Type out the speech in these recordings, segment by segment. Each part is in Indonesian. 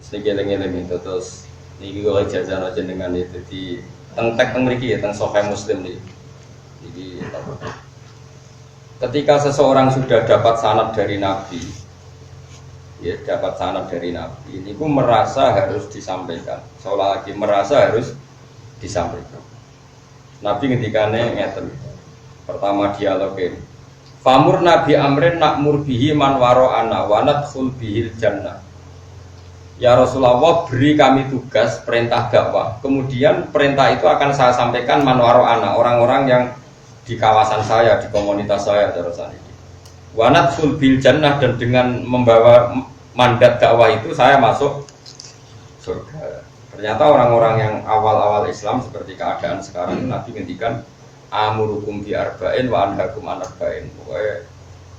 sedikit eling itu terus niki kok jajan aja dengan itu di teng mriki ya teng Sahih Muslim nih. Jadi ketika seseorang sudah dapat sanad dari Nabi, ya dapat sanad dari Nabi, ini pun merasa harus disampaikan. Seolah lagi merasa harus disampaikan. Nabi ngendikane ngeten. Pertama dialogin. Famur Nabi Amrin nakmur bihi man wara'ana wa nadkhul bihil jannah. Ya Rasulullah, beri kami tugas perintah dakwah. Kemudian perintah itu akan saya sampaikan man wara'ana, orang-orang yang di kawasan saya, di komunitas saya terusan ini. Wa nadkhul bil jannah, dan dengan membawa mandat dakwah itu saya masuk surga. Ternyata orang-orang yang awal-awal Islam seperti keadaan sekarang, Nabi ngendikan amurukum bi arba'in wa anhakum an arba'in. Pokoknya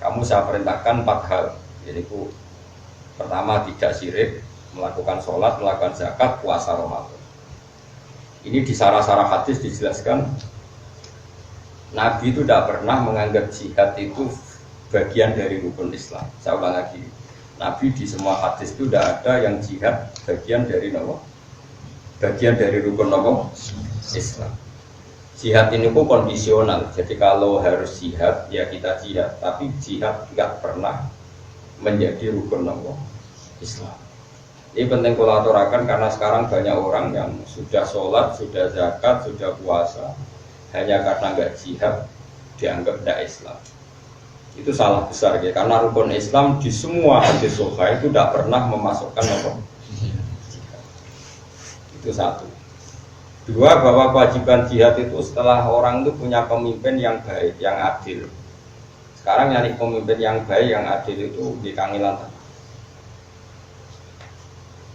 kamu saya perintahkan 4 hal. Yaitu pertama tidak syirik, melakukan sholat, melakukan zakat, puasa Ramadan. Ini di sarah-sarah hadis dijelaskan Nabi itu tidak pernah menganggap jihad itu bagian dari rukun Islam. Saya ulang lagi, Nabi di semua hadis itu tidak ada yang jihad bagian dari nopo, bagian dari rukun nopo Islam. Jihad ini pun kondisional. Jadi kalau harus jihad, ya kita jihad. Tapi jihad tidak pernah menjadi rukun nopo Islam. Ini penting kalau aturakan karena sekarang banyak orang yang sudah sholat, sudah zakat, sudah puasa, hanya karena nggak jihad dianggap tidak Islam. Itu salah besar ya, karena rukun Islam di semua hadis sahih itu tidak pernah memasukkan apa jihad. Itu satu. Dua, bahwa kewajiban jihad itu setelah orang itu punya pemimpin yang baik, yang adil. Sekarang nyari pemimpin yang baik, yang adil itu di kangilan.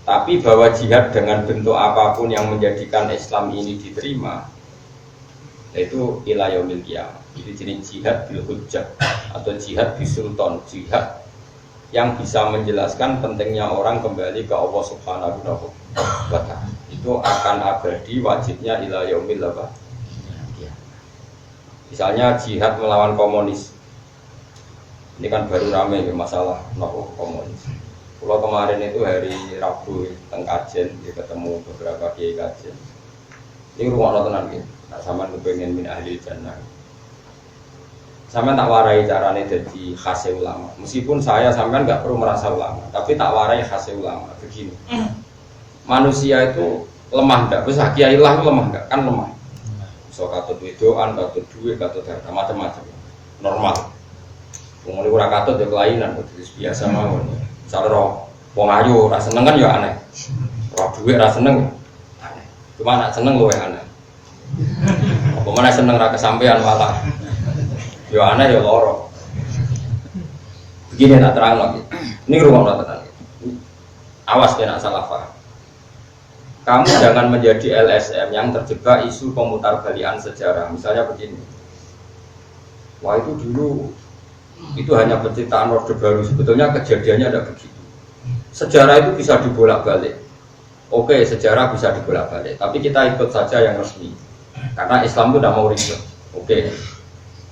Tapi bahwa jihad dengan bentuk apapun yang menjadikan Islam ini diterima, yaitu ila yaumil qiyamah. Itu jenis jihad bil hujjah atau jihad bil sultan, jihad yang bisa menjelaskan pentingnya orang kembali ke Allah Subhanahu wa ta'ala. Itu akan abadi, wajibnya ila yaumil qiyamah. Misalnya jihad melawan komunis. Ini kan baru ramai masalah komunis. Kalau kemarin itu hari Rabu teng kajen, ketemu beberapa kiai kajen. Ini rumah tenan gitu. Nah, sama kepengen min ahli jannah. Sama tak warai carane jadi khase ulama. Meskipun saya sampean nggak perlu merasa ulama, tapi tak warai khase ulama. Begini, manusia itu lemah nggak? Bisa kiai lah lemah nggak? Kan lemah. So katut wedoan, katut duit, katut harta macam-macam. Normal. Pengen ora katut ya kelainan, biasa mawon. Misalnya wong ayu ra seneng kan ya aneh. Roh duit ra seneng aneh. Cuma nak seneng luwih aneh. Apa mana seneng ra kesampean malah. Ya aneh ya loro. Begini tak terang lagi. Ini rumah tenan. Awas kena salah paham. Kamu jangan menjadi LSM yang terjebak isu pemutarbalikan sejarah. Misalnya begini. Wah itu dulu itu hanya penciptaan Orde Baru, sebetulnya kejadiannya ada begitu. Sejarah itu bisa dibolak-balik. Oke, sejarah bisa dibolak-balik, tapi kita ikut saja yang resmi. Karena Islam itu tidak mau ribet. Oke.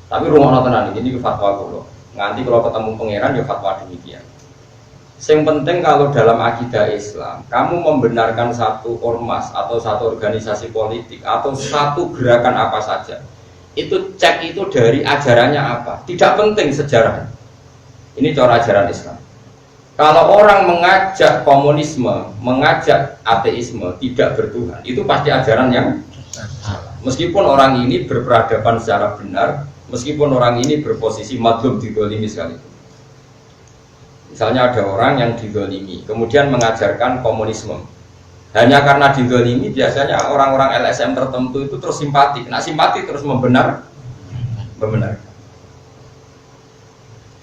Tapi rumah tenan ini fatwa kulo. Nanti kalau ketemu pangeran ya fatwa demikian. Yang penting kalau dalam akidah Islam, kamu membenarkan satu ormas atau satu organisasi politik atau satu gerakan apa saja. Itu cek itu dari ajarannya apa, tidak penting sejarah. Ini cara ajaran Islam. Kalau orang mengajak komunisme, mengajak ateisme, tidak bertuhan, itu pasti ajaran yang salah. Meskipun orang ini berperadaban secara benar, meskipun orang ini berposisi madlum digolimi sekali. Misalnya ada orang yang digolimi, kemudian mengajarkan komunisme. Hanya karena digolimi, biasanya orang-orang LSM tertentu itu terus simpati. Nah simpati terus membenarkan.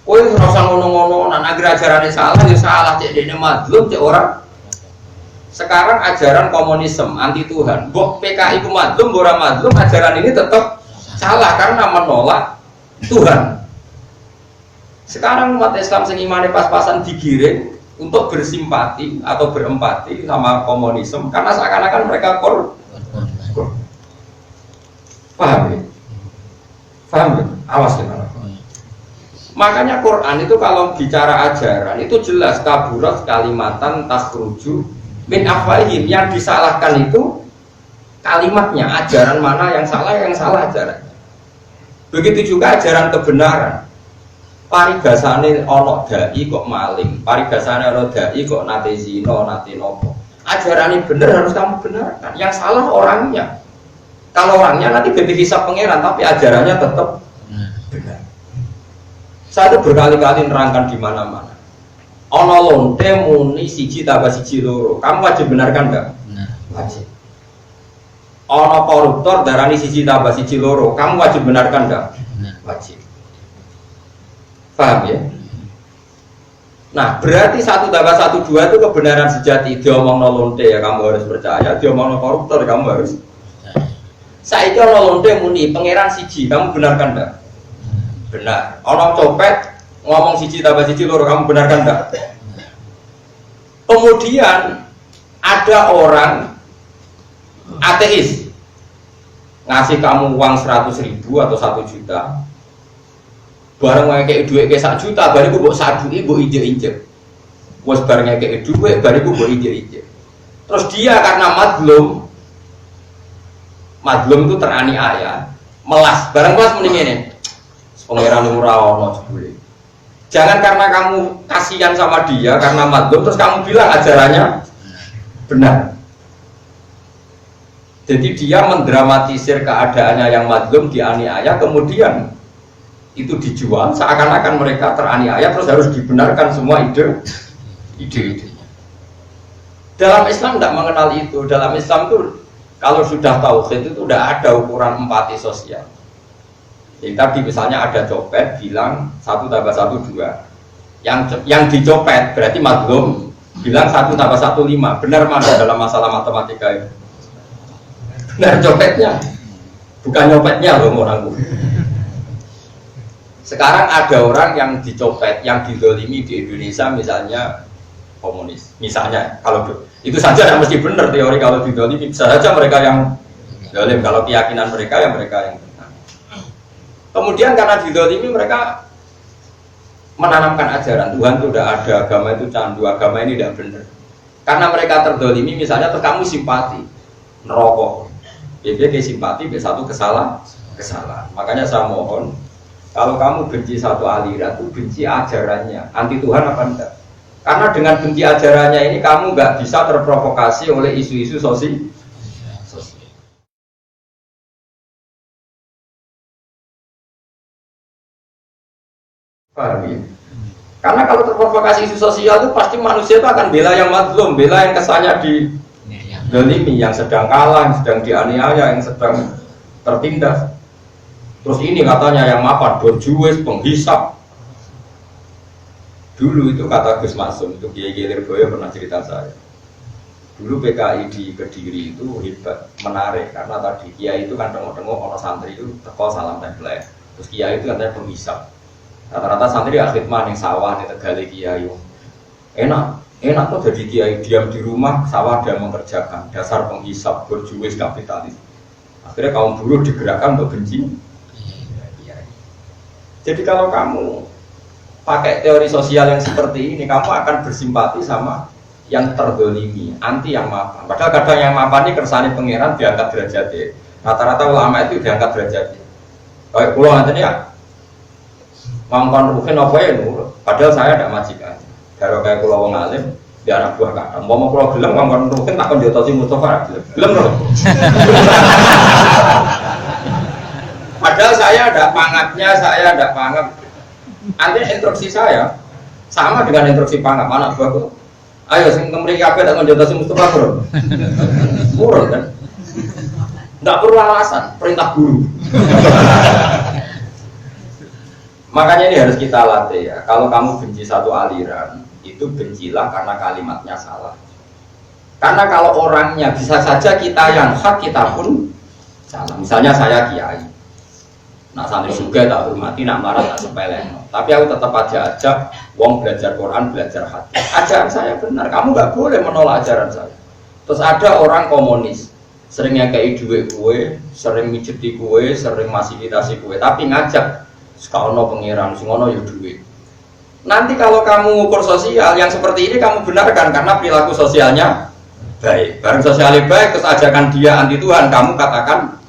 Oh itu rasa ngono-ngono, nah agar ajarannya salah, ya salah. Cek dia madlum, cek orang. Sekarang ajaran komunisme, anti Tuhan. Bok PKI itu madlum, orang madlum, ajaran ini tetap salah karena menolak Tuhan. Sekarang umat Islam sing imane pas-pasan digiring untuk bersimpati atau berempati sama komunisme karena seakan-akan mereka paham ya? Paham ya? Awas ya. Makanya Quran itu kalau bicara ajaran itu jelas kaburat kalimatan takhruju Min afwahihim, yang disalahkan itu kalimatnya, ajaran mana yang salah ajarannya. Begitu juga ajaran kebenaran. Parigasane ana dai kok maling, parigasane ana dai kok nate zina, nate nopo. Ajarannya benar harus kamu benarkan. Yang salah orangnya. Kalau orangnya nanti dihisab pangeran, tapi ajarannya tetap benar. Saya itu berkali-kali nerangkan di mana-mana. Ono lonte muni siji tambah siji loro. Kamu wajib benarkan enggak? Wajib. Ono koruptor darani siji tambah siji loro. Kamu wajib benarkan enggak? Wajib. Paham ya? Nah, berarti 1 tambah 1 2 itu kebenaran sejati. Diomongno lonte ya kamu harus percaya. Diomongno koruptor kamu harus. Saiki ono lonte muni pangeran siji, kamu benarkan enggak? Benar. Ono copet ngomong siji tambah siji loro, kamu benarkan enggak? Kemudian ada orang ateis ngasih kamu uang 100.000 atau 1 juta, bareng ngekek duit ke 1 juta, bariku mbok saduki mbok injek-injek. Wes bareng ngekek duit, bariku mbok injek-injek. Terus dia karena madlum itu teraniaya, melas, bareng kelas mending ini. Pangeran ora ono jebule. Jangan karena kamu kasihan sama dia karena madlum terus kamu bilang ajarannya benar. Jadi dia mendramatisir keadaannya yang madlum dianiaya, kemudian itu dijual seakan-akan mereka teraniaya terus harus dibenarkan semua ide-idenya. Dalam Islam tidak mengenal itu. Dalam Islam itu kalau sudah tauhid itu tidak ada ukuran empati sosial. Jadi tadi misalnya ada copet bilang 1 tambah 1 2. Yang dicopet berarti madlum bilang 1 tambah 1 5. Benar mana dalam masalah matematika itu? Benar copetnya, bukan nyopetnya loh orangku. Sekarang ada orang yang dicopet, yang didolimi di Indonesia misalnya komunis. Misalnya kalau itu saja tidak mesti benar teori kalau didolimi. Bisa saja mereka yang dolim, kalau keyakinan mereka yang benar. Kemudian karena didolimi mereka menanamkan ajaran Tuhan itu tidak ada, agama itu candu, agama ini tidak benar. Karena mereka terdolimi misalnya terus kamu simpati neraka, dia simpati satu kesalahan. Makanya saya mohon kalau kamu benci satu aliran itu benci ajarannya, anti Tuhan apa enggak? Karena dengan benci ajarannya ini kamu nggak bisa terprovokasi oleh isu-isu sosial. Paham ya? Karena kalau terprovokasi isu sosial itu pasti manusia itu akan bela yang madlum, bela yang kesannya didolimi, yang sedang kalah, yang sedang dianiaya, yang sedang tertindas. Terus ini katanya yang mapan, berjuis, penghisap. Dulu itu kata Gus Maksum, itu Kiai Lirboyo pernah cerita saya. Dulu PKI di Kediri itu hebat, menarik karena tadi Kiai itu kan tengok-tengok orang santri itu teko salam tempel. Terus Kiai itu katanya penghisap. Rata-rata santri khidmah yang sawah di Tegali Kiai. Enak tuh jadi Kiai diam di rumah, sawah dia mengerjakan. Dasar penghisap, berjuis, kapitalis. Akhirnya kaum buruh digerakkan untuk benci. Jadi kalau kamu pakai teori sosial yang seperti ini, kamu akan bersimpati sama yang terdolimi, anti yang mapan. Padahal kadang yang mapan ini kersane pangeran diangkat derajatnya. Rata-rata ulama itu diangkat derajatnya. Kayak pulau nanti ya. Mangkon ruhin apa ya nurut. Padahal saya tidak majikan. Kalau kayak pulau wong alim, di anak buah kata. Mau pulau gelem mangkon ruhin takkan diotosi Mustafa. Gelem loh. Padahal saya ada pangapnya, saya ada pangap. Artinya instruksi saya sama dengan instruksi pangap anak buahku. Ayo sing kemriki kabeh tak diotosi Mustafa bro. Murah kan? Tidak perlu alasan, perintah guru. Makanya ini harus kita latih ya. Kalau kamu benci satu aliran, itu bencilah karena kalimatnya salah. Karena kalau orangnya bisa saja kita yang hak, kita pun salah. Misalnya saya kiai, nak santri juga tak hormati, nak marah tak sepele. Tapi aku tetap aja ajak wong belajar Quran, belajar hati. Ajaran saya benar, kamu nggak boleh menolak ajaran saya. Terus ada orang komunis, seringnya kayak duit kue, sering mijeti kue, sering fasilitasi kue, tapi ngajak sekono pengiran, sekono ya duit. Nanti kalau kamu ukur sosial yang seperti ini kamu benarkan karena perilaku sosialnya baik. Bareng sosialnya baik, terus ajakan dia anti Tuhan, kamu katakan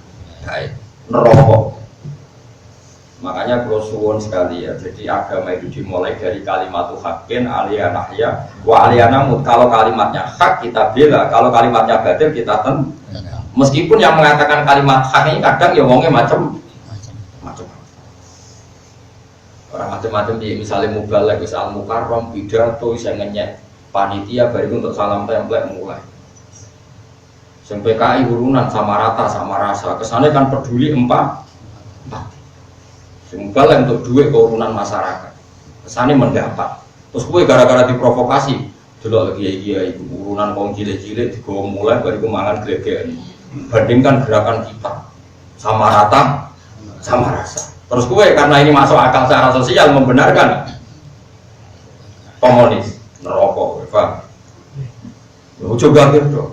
baik. Neraka. Makanya kalau suwon sekali ya. Jadi agama itu dimulai dari kalimat haqqin aliyah nahya wa aliyah namut. Kalau kalimatnya hak kita bela, kalau kalimatnya batil kita meskipun yang mengatakan kalimat hak ini kadang ya wongnya macam-macam. Orang macam-macam di misalnya mubalek, misal mukarram, pidato, saya ngenyek panitia baru untuk salam template mulai. Sampai PKI urunan sama rata sama rasa. Kesannya kan peduli empat. Mubalek untuk duit keurunan masyarakat. Kesannya mendapat. Terus gue gara-gara diprovokasi. Dulu lagi iya ibu urunan kaum jilid-jilid digawa mulai baru mangan gelegean. Bandingkan gerakan kita sama rata sama rasa. Terus gue karena ini masuk akal secara sosial membenarkan komunis neraka, paham? Coba gitu.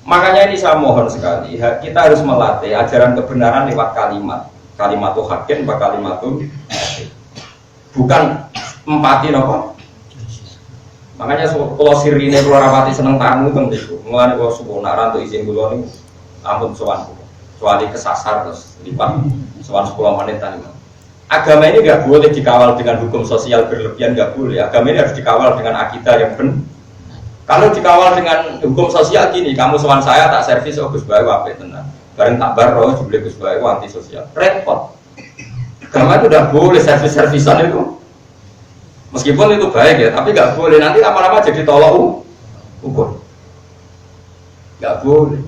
Makanya ini saya mohon sekali, kita harus melatih ajaran kebenaran lewat kalimat haqqin, kalimat bukan empati nopo. Makanya kalau sirine keluar rapati seneng tamu kan itu, mulai kalau subuh nak rantu izin dulu nih, ampun sowan, kecuali kesasar terus lipat sowan 10 menit tadi. Agama ini nggak boleh dikawal dengan hukum sosial berlebihan, nggak boleh. Agama ini harus dikawal dengan akidah yang benar. Kalau dikawal dengan hukum sosial gini, kamu sowan saya tak servis, oh Gus Bayu apa tenang. Bareng tak baro, jubli Gus Bayu anti sosial, repot. Agama itu udah boleh servis-servisan itu. Meskipun itu baik ya, tapi nggak boleh nanti lama-lama jadi tolak ukur. Nggak boleh.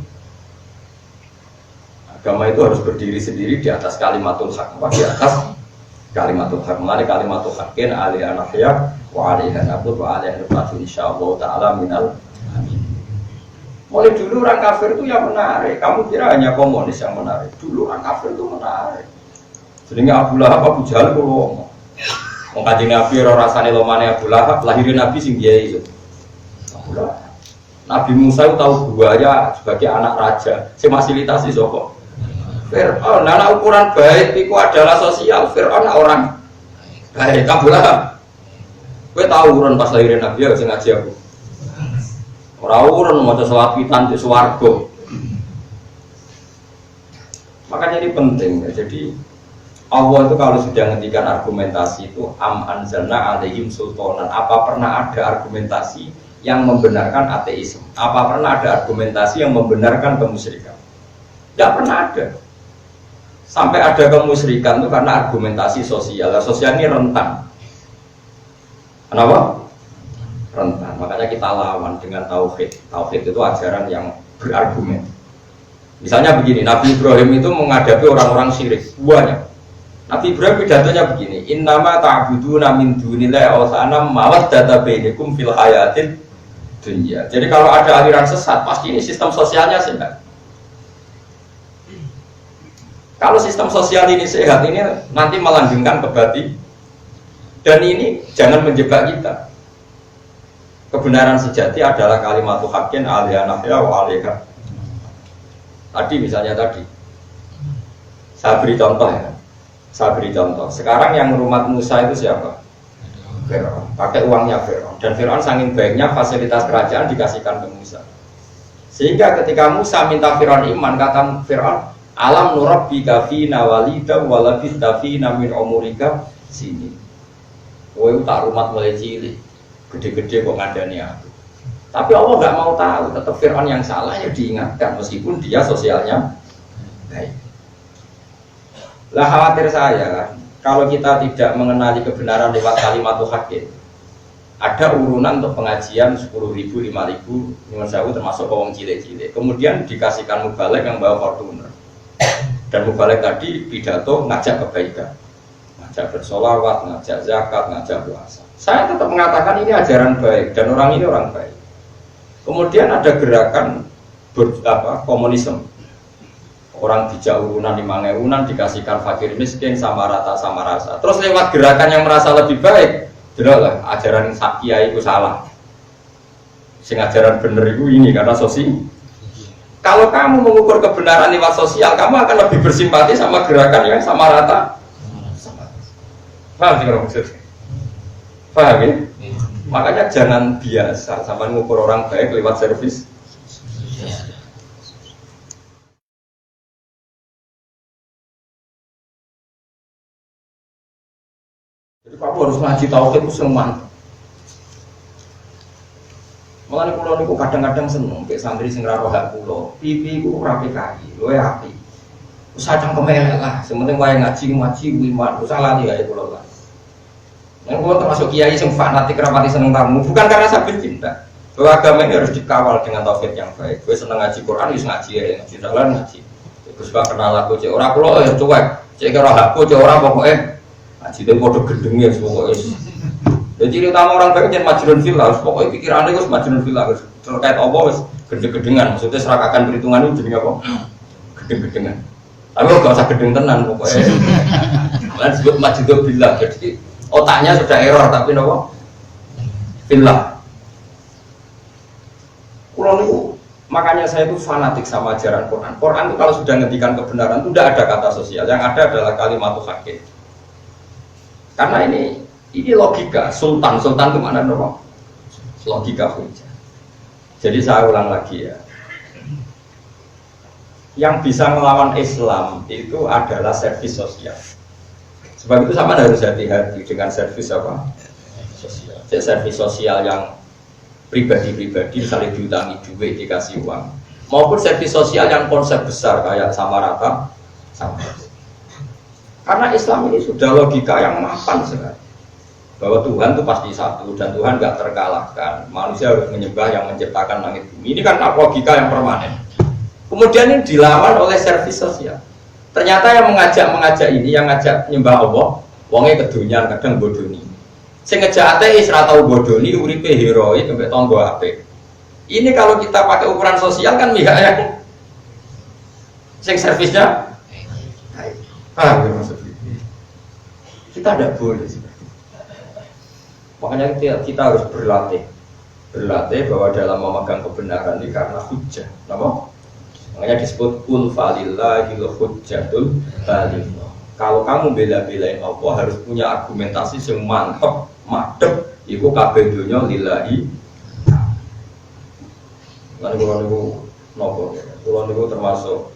Agama itu harus berdiri sendiri di atas kalimatul haq, di atas kalimatul haq. Mengenai kalimatul haqqin aliyah nahya wa aliyah nabut wa aliyah nabut insyaallah ta'ala minal amin. Mulai dulu orang kafir itu yang menarik. Kamu kira hanya komunis yang menarik? Dulu orang kafir itu menarik. Sehingga Abu Lahab, Abu Jahal itu ngomong Kanjeng Nabi rasane lomane Abu Lahab, lahirin Nabi sing kiai itu. Abu Lahab. Nabi Musa itu tahu buaya sebagai anak raja. Si fasilitasi sapa? Fir'aun. Nah, ukuran baik itu adalah sosial. Fir'aun orang baik. Abu Lahab. Kowe tahu urun pas lahirin Nabi ya sing ngaji aku. Ora urun maca selawat pitan di swarga. Makanya ini penting ya. Jadi Allah itu kalau sudah ngendikan argumentasi itu anzalna alaihim sultanan. Apa pernah ada argumentasi yang membenarkan ateisme? Apa pernah ada argumentasi yang membenarkan kemusyrikan? Tidak pernah ada. Sampai ada kemusyrikan itu karena argumentasi sosial. Sosial ini rentan. Kenapa? Rentan. Makanya kita lawan dengan tauhid. Tauhid itu ajaran yang berargumen. Misalnya begini, Nabi Ibrahim itu menghadapi orang-orang syirik. Buahnya. Nabi Ibrahim pidatonya begini, innama ta'buduna min dunillahi awsanam mawaddata bainakum fil hayatin dunya. Jadi kalau ada aliran sesat, pasti ini sistem sosialnya sehat. Kalau sistem sosial ini sehat, ini nanti melanggengkan kebati. Dan ini jangan menjebak kita. Kebenaran sejati adalah kalimat haqqin aliyah nahya wa aliyah. Tadi misalnya tadi, saya beri contoh ya. Saya beri contoh. Sekarang yang merumat Musa itu siapa? Fir'aun. Pakai uangnya Fir'aun. Dan Fir'aun saking baiknya fasilitas kerajaan dikasihkan ke Musa. Sehingga ketika Musa minta Fir'aun iman, kata Fir'aun, alam nurabbika fina walida walabista fina min umurika sini. Kowe tak rumat mulai cilik. Gede-gede kok ngandani aku. Tapi Allah nggak mau tahu. Tetap Fir'aun yang salah ya diingatkan meskipun dia sosialnya baik. Lah khawatir saya kalau kita tidak mengenali kebenaran lewat kalimat haqqin. Ada urunan untuk pengajian 10.000, 5.000, nyuwun sewu termasuk wong cilik-cilik. Kemudian dikasihkan mubalek yang bawa Fortuner. Dan mubalek tadi pidato ngajak kebaikan. Ngajak bersolawat, ngajak zakat, ngajak puasa. Saya tetap mengatakan ini ajaran baik dan orang ini orang baik. Kemudian ada gerakan komunisme. Orang bijak urunan 5.000 dikasihkan fakir miskin sama rata sama rasa. Terus lewat gerakan yang merasa lebih baik, jelaslah ajaran kiai itu salah. Sing ajaran bener itu ini karena sosial. Kalau kamu mengukur kebenaran lewat sosial, kamu akan lebih bersimpati sama gerakan yang sama rata. Paham sih kalau maksudnya? Paham ya? Makanya jangan biasa sama mengukur orang baik lewat servis Jadi kamu harus ngaji tauhid itu seneng. Mulane kula niku kadang-kadang seneng nek santri sing ra roh hak kula. Pipi ku ora PKI, luwe api. Wis acang kemelek lah, sementing wae ngaji iman, usah lali kae kula lah. Nek kula termasuk kiai sing fanatik rapati seneng tamu, bukan karena saya benci, enggak. Bahwa agama ini harus dikawal dengan tauhid yang baik. Gue seneng ngaji Quran, wis ngaji ya, ngaji dalan ngaji. Terus gak kenal aku cek ora kula ya cuek. Cek karo hakku cek ora pokoke ngaji te padha gendenge pokoke. Jadi ciri utama orang baik jangan majnun fillah, pokoknya pikirannya harus majnun fillah, terkait apa wis gede-gedengan, maksudnya serakakan perhitungan itu jadi apa? Gede-gedengan. Tapi gak usah gedeng tenan pokoknya. Kalian disebut majnun fillah, jadi otaknya sudah error tapi apa? Fillah. Makanya saya itu fanatik sama ajaran Quran. Quran itu kalau sudah ngendikan kebenaran itu tidak ada kata sosial, yang ada adalah kalimat hakim. Karena ini logika, sultan itu mana dong? Logika hujah. Jadi saya ulang lagi ya. Yang bisa melawan Islam itu adalah servis sosial. Sebab itu sama harus hati-hati dengan servis apa? Sosial. Jadi servis sosial yang pribadi-pribadi misalnya diutangi duit dikasih uang, maupun servis sosial yang konsep besar kayak sama rata sama. Karena Islam ini sudah logika yang mapan sekali. Bahwa Tuhan itu pasti satu dan Tuhan nggak terkalahkan. Manusia harus menyembah yang menciptakan langit bumi. Ini kan logika yang permanen. Kemudian ini dilawan oleh servis sosial. Ternyata yang mengajak ini, yang ngajak menyembah Allah, wongnya kedunian kadang bodoni. Sing ngejak ateis ra tau bodoni uripe heroik sampai tonggo apik. Ini kalau kita pakai ukuran sosial kan mihak ya. Sing servisnya baik. Maksudnya kita tidak boleh sih. Makanya kita harus berlatih bahwa dalam memegang kebenaran ini karena hujjah. Kenapa? Makanya disebut kul falillahil hujjatul baligh. Kalau kamu bela-belain Allah harus punya argumentasi yang mantap, madep, itu kabeh dunya lillahi. Lan kula niku nopo ya. Kula niku termasuk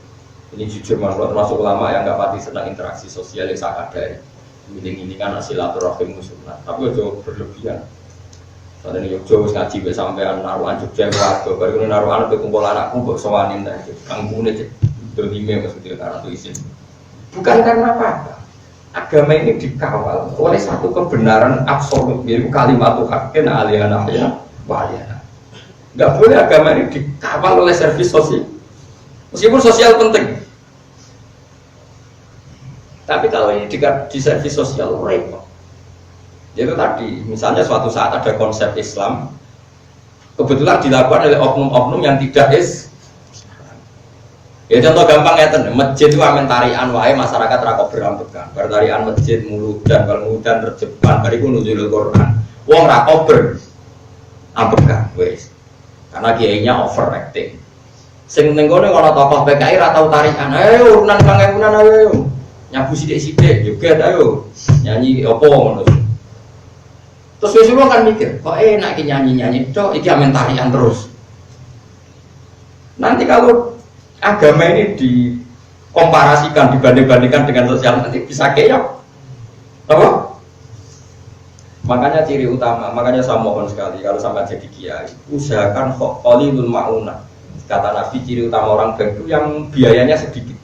ini jujur termasuk ulama yang enggak pati senang interaksi sosial yang sangat dari. Ini kan silaturahim sunnah, tapi ojo berlebihan. Soalnya ini Jogja wis ngaji wis sampean naruhan Jogja warga, baru naruhan pe kumpul anakku mbok sowanin ta. Kampungune cek dolime maksudnya karena itu isin. Bukan karena apa? Agama ini dikawal oleh satu kebenaran absolut, yaitu kalimat haqqin aliyana ya waliyana. Enggak boleh agama ini dikawal oleh servis sosial. Meskipun sosial penting. Tapi kalau ini di servis sosial repot. Jadi tadi, misalnya suatu saat ada konsep Islam, kebetulan dilakukan oleh oknum-oknum yang tidak ya contoh gampang ya, masjid itu amin tarian wae masyarakat rakop berambekan. Bertarian masjid muludan, kalau muludan terjebak, bariku nuzulul Quran. Wong rakop berambekan, wes. Karena kiainya overacting. Sing ning kene ana tokoh PKI ra tau tarian. Ayo urunan pangepunan ayo. Nyabu sithik-sithik juga ayo. Nyanyi opo ngono. Terus wis kan mikir, kok enak iki nyanyi-nyanyi tok iki amen tarian terus. Nanti kalau agama ini dikomparasikan, dibanding-bandingkan dengan sosial nanti bisa keok. Apa? Makanya ciri utama, makanya saya mohon sekali kalau sampai jadi kiai, usahakan qalilul maunah. Kata Nabi ciri utama orang baik itu yang biayanya sedikit.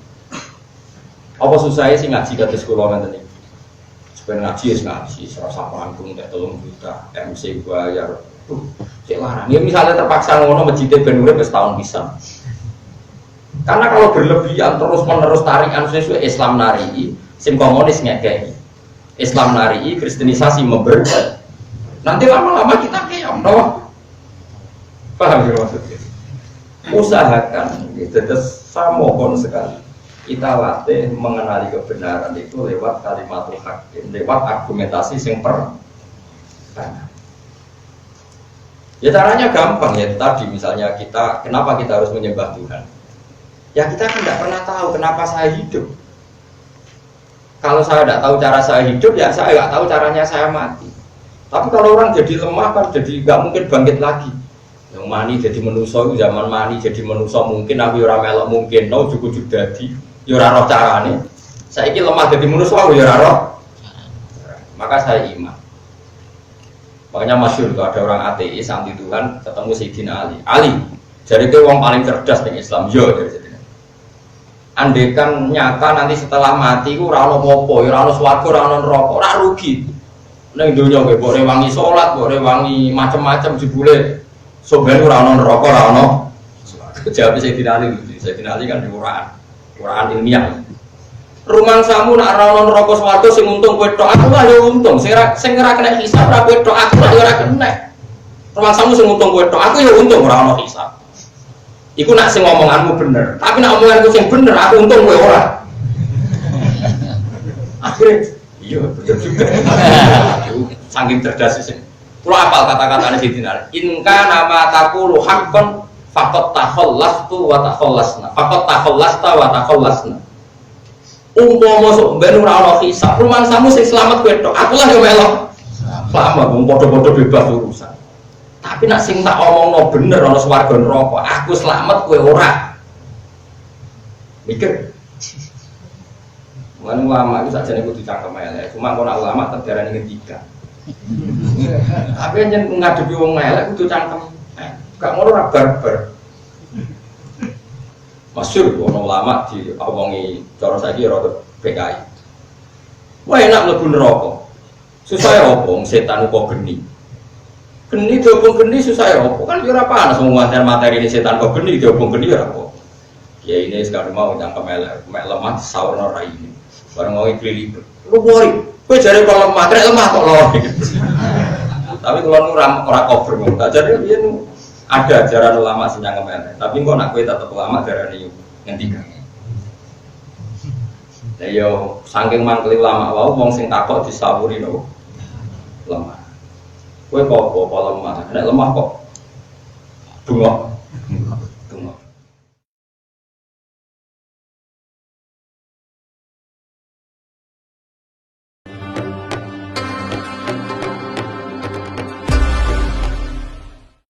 Apa susahnya sih ngaji kados kula ngeten iki. Sebenarnya ngaji serasa panggung teh 3 juta, MC bayar. Cek larang. Ya misalnya terpaksa ngono masjid ben urip wis tahun pisan. Karena kalau berlebihan terus-menerus tarikan sesuai Islam nari, sim komunis ngekei. Islam nari, kristenisasi memberat. Nanti lama-lama kita keom, no? Paham ya maksudnya? Usahakan, terus saya mohon sekali. Kita latih mengenali kebenaran itu lewat kalimat hakim, lewat argumentasi yang ya caranya gampang ya tadi misalnya kita kenapa kita harus menyembah Tuhan ya kita kan tidak pernah tahu kenapa saya hidup. Kalau saya tidak tahu cara saya hidup ya saya nggak tahu caranya saya mati. Tapi kalau orang jadi lemah kan jadi nggak mungkin bangkit lagi. Yang mani jadi manusia zaman mani jadi manusia mungkin aku ora melok mungkin no cukup jadi ya ora roh carane. Saiki lemah dadi manusa ya ora roh. maka saya iman. Makanya masyhur itu ada orang ateis anti Tuhan ketemu Sayyidina Ali. Ali, jadi itu orang paling cerdas di Islam. Yo dari sini. Andekan nyata nanti setelah mati ku ora ono apa-apa, ora ono swarga, ora ono neraka, ora rugi. Ning donya kowe mbok rewangi salat, mbok rewangi macam-macam jebule. Soben ora ono neraka, ora ono. Jawab Sayyidina Ali. Sayyidina Ali kan di Quran ilmiah. Rumang samu nak rono neraka swarga sing untung kowe tok, aku lah yo untung. Sing ora kena hisab ora kowe tok, aku lah yo ora kena. Rumang samu sing untung kowe tok, aku yo untung ora ono hisab. Iku nak sing ngomonganmu bener, tapi nak omonganku sing bener aku untung kowe ora. Akhirnya iya betul juga. Saking cerdas sih. Kulo apal kata-katane Sayyidina Ali. In kana ma taqulu haqqan faqad takhallastu wa takhallasna. Faqad takhallasta wa takhallasna. Umpama sok ben ora ono hisab, rumangsamu sing slamet kowe tok. Aku lah yo melok. Paham aku padha-padha bebas urusan. Tapi nak sing tak omongno bener ana swarga neraka, aku slamet kowe ora. Mikir. Wan ulama itu sajane kudu cangkem elek, cuma kok ulama terdarani ngendika. Tapi yen ngadepi wong elek kudu cangkem. Gak ngono ora barbar. Masyhur ono ulama diomongi cara saiki rada PKI. Wah enak mlebu neraka. Susah ya opo setan kok geni. Geni diobong geni susah ya opo kan yo ora panas ngomongane materi ini setan kok geni diobong geni ora apa. Ya ini sekarang mau cangkem elek, mek lemah saurna rai ini. Bareng mau iki lu wori, kowe jare kok lemah, rek lemah kok lori. Tapi kalau ora cover kok. Jadi biyen ada ajaran ulama sing cangkem elek, tapi kok nak kowe tetep ulama darani ngendikan. Lah yo saking mangkel ulama wae wong sing takok disawuri lho. Lemah. Kowe kok apa lemah? Nek lemah kok bengok.